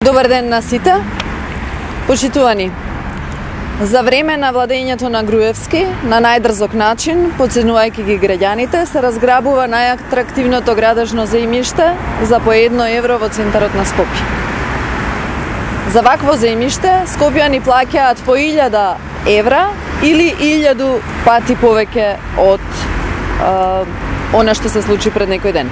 Добар ден на сите. Почитувани, за време на владењето на Груевски, на најдрзок начин, потценувајќи ги граѓаните, се разграбува најатрактивното градежно земјиште за по 1 евро во центарот на Скопје. За вакво земјиште скопјани плаќаат по 1000 евра или 1000 пати повеќе од она што се случи пред некој ден.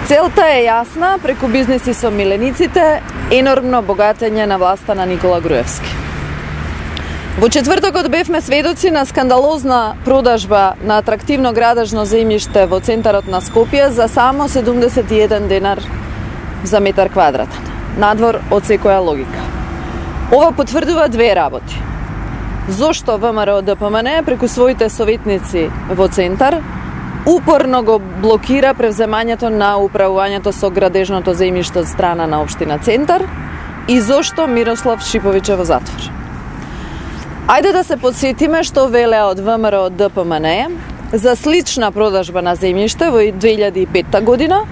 Целта е јасна, преку бизнеси со милениците, енормно богатење на власта на Никола Груевски. Во четвртокот бевме сведоци на скандалозна продажба на атрактивно градежно земјиште во центарот на Скопје за само 71 денар за метар квадратен, надвор од секоја логика. Ова потврдува две работи. Зошто ВМРО ДПМН преку своите советници во центар упорно го блокира превземањето на управувањето со градежното земјиште од страна на општина Центар и зошто Мирослав Шиповиќ е во затвор. Ајде да се подсетиме што велеа од ВМРО ДПМН за слична продажба на земјиште во 2005 година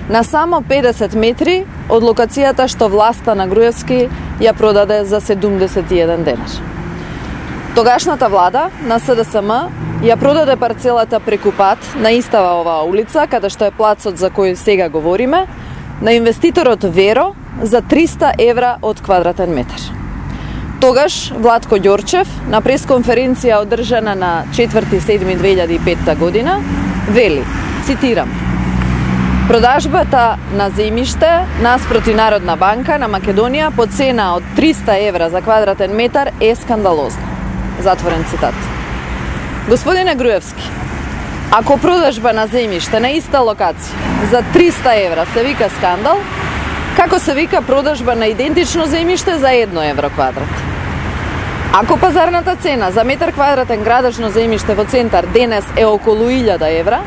на само 50 метри од локацијата што власта на Груевски ја продаде за 71 денар. Тогашната влада на СДСМ ја продаде парцелата преку пат на истава оваа улица, каде што е плацот за кој сега говориме, на инвеститорот Веро за 300 евра од квадратен метар. Тогаш Владко Ѓорчев на пресконференција одржана на 4.7.2005 година вели, цитирам: продажбата на земјиште наспроти Народна банка на Македонија по цена од 300 евра за квадратен метар е скандалозна. Затворен цитат. Господине Груевски, ако продажба на земјиште на иста локација за 300 евра се вика скандал, како се вика продажба на идентично земјиште за 1 евро квадрат? Ако пазарната цена за метар квадратен градежно земјиште во Центар денес е околу 1000 евра,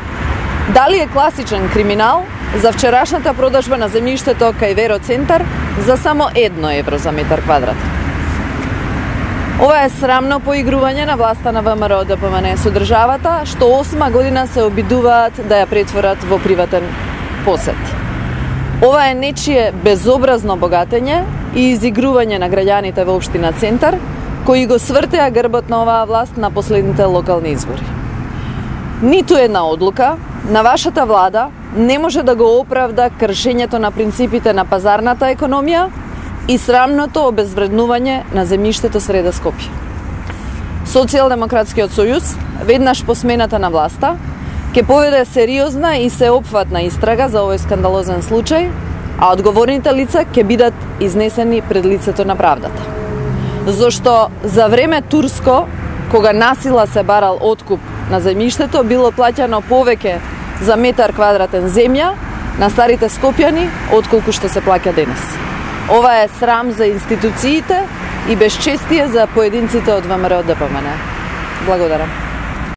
дали е класичен криминал за вчерашната продажба на земјиштето кај Веро Центар за само 1 евро за метар квадратен? Ова е срамно поигрување на власта на ВМРО ДПМН со државата, што 8 година се обидуваат да ја претворат во приватен посет. Ова е нечие безобразно богатење и изигрување на граѓаните во општина Центар, кои го свртеа грбот на оваа власт на последните локални избори. Ниту една одлука на вашата влада не може да го оправда кршењето на принципите на пазарната економија и срамното обезвреднување на земјиштето среда Скопје. Социјалдемократскиот сојуз, веднаш по смената на власта, ќе поведе сериозна и сеопфатна истрага за овој скандалозен случај, а одговорните лица ќе бидат изнесени пред лицето на правдата. Зошто за време турско, кога насила се барал откуп на земјиштето, било плаќано повеќе за метар квадратен земја на старите скопјани, отколку што се плаќа денес. Ова е срам за институциите и безчестие за поединците од ВМРО ДПМН. Благодарам.